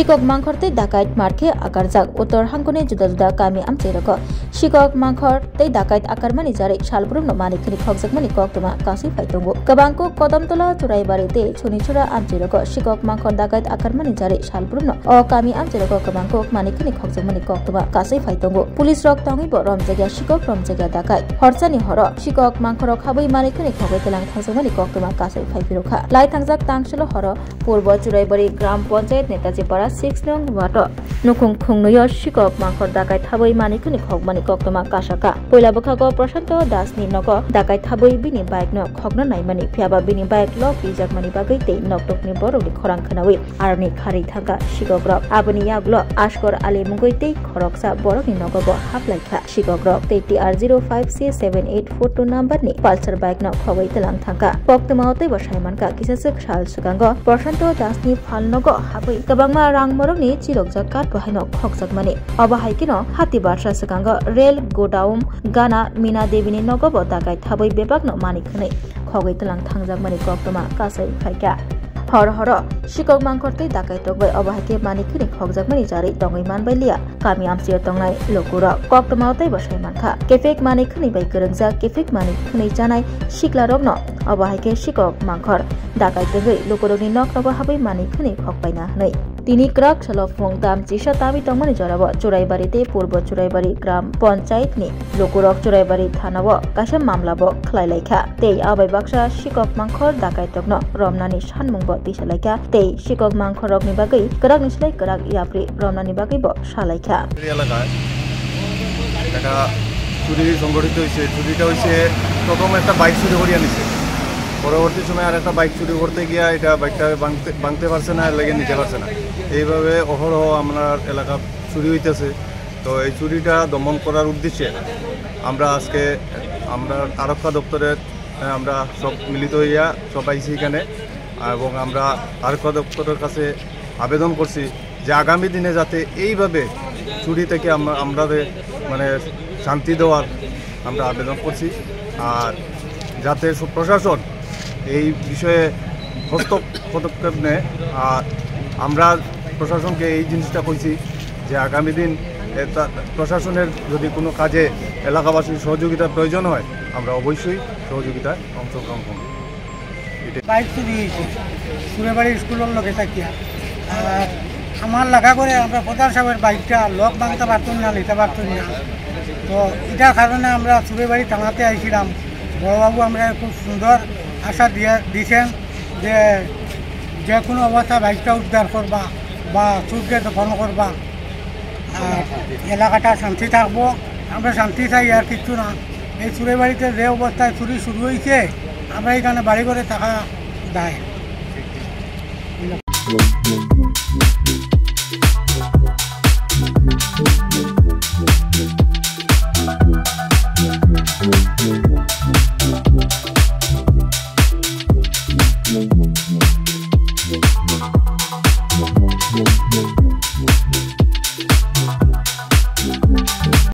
Shikok Mangkhor tei dakait markhe akarjak Uttor Hangkone juda juda kami amchairoko Shikok Mangkhor tei dakait akarmani jare salbrumno manikhini khokjakmani koktoma kasi phaitongo Kabangko Kodamtola Churaibari tei Chunichura amchairoko Shikok Mangkhor dakait akarmani jare salbrumno o kami amchairoko Kabangko manikhini khokjakmani koktoma kasi phaitongo Police rok tangibo romjaga Shikok romjaga dakait Horchani horo Shikok Mangkhor khabai manikhini khobai telang khokjakmani koktoma kasi phaipirokha lai thangjak tangshilo horo Purbo Churaibari Gram Panchayat Netaji Para 6 nong wato nukung khungnoyo Shikok Mangkhor dakai thabai manikhini khokmani koktoma kasaka poila bokhago Prashanto Dasni nogo dakai thabai bini bike no khokno naimani phiaba bini bike lok ijakmani bagai tei noktokni borokni khorang khanawi arni khari thaka Shikok rok aboni yaglo Ashkor Ali mungoi tei khoroksa borokni nogo bo haplaikha Shikok rok tei TR05C7842 number ni Pulsar bike no khobai telang thaka koktoma tei basaimanka kisasuk sal sugango Prashanto Dasni falnogo habai kabangma rangmorokni chirokjak kat bahaino khokjakmani abahaikino hati barsa sugango Rail Godown Gana Mina Devini nogobo dakai thabai bebakno manikhni khogai telang thangjakmani koktoma kasai phaika hor Shikok Mangkhor tei dakai tokbai abahaike manikhni khokjakmani jari tongoi manbai lia kami amsir tongnai lokura koktoma tei basai mankha kefek manikhni bai gorongjak kefek manikhni janai shikla rokno abahaike Shikok Mangkhor dakai tei lokurokni noknogo habai manikhni khokpaina hnai Tini krak salofung dam jisa tabi tongmani jorabo Churaibari tei Purbo Churaibari Gram Panchayat ni Lokurok Churaibari Thanabo kaisa mamlabo khlailaikhya tei abai baksa Shikok Mangkhor dakai tokno romnani sanmungbo tisalaikha tei Shikok Mangkhor rokni bagai krak nislai krak yapri romnani bagai bo salaikha এটা চুরি সংগঠিত হয়েছে চুরিটা হয়েছে প্রথম একটা bike চুরি করে আনিছে পরবর্তী সময় আর একটা বাইক চুরি করতে গিয়া এটা বাইকটা ভাঙতে পারছে না লেগে নিতে পারছে না এইভাবে অহরহ আমার এলাকা চুরি হইতেছে তো এই চুরিটা দমন করার উদ্দেশ্যে আমরা আজকে আমরা আরক্ষা দপ্তরের আমরা সব মিলিত হইয়া সব আইছি এখানে এবং আমরা আরক্ষা দপ্তরের কাছে আবেদন করছি যে আগামী দিনে যাতে এইভাবে চুরি থেকে আমাদের মানে শান্তি দেওয়ার আমরা আবেদন করছি আর যাতে প্রশাসন এই বিষয়ে পদক্ষেপ নেয় আর আমরা প্রশাসনকে এই জিনিসটা কইছি যে আগামী দিন প্রশাসনের যদি কোনো কাজে এলাকাবাসীর সহযোগিতার প্রয়োজন হয় আমরা অবশ্যই সহযোগিতায় অংশগ্রহণ করব বাইক চুরি হয়েছে সুরেবাড়ি স্কুলের লোকে থাকিয়া আর আমার লাগা করে আমরা প্রধান সাহেবের বাইকটা লক ভাঙতে পারতাম না নিতে পারতাম না তো এটার কারণে আমরা সুরেবাড়ি থানাতে আইছিলাম বড়বাবু আমরা খুব সুন্দর আশা দিয়েছেন যে যে কোনো অবস্থা বাইকটা উদ্ধার করবা বা চুরকে দখল করবা আর এলাকাটা শান্তি থাকবো আমরা শান্তি চাই আর কিছু না এই সুরেবাড়িতে যে অবস্থায় চুরি শুরু হয়েছে আমরা এখানে বাড়ি করে থাকা দায়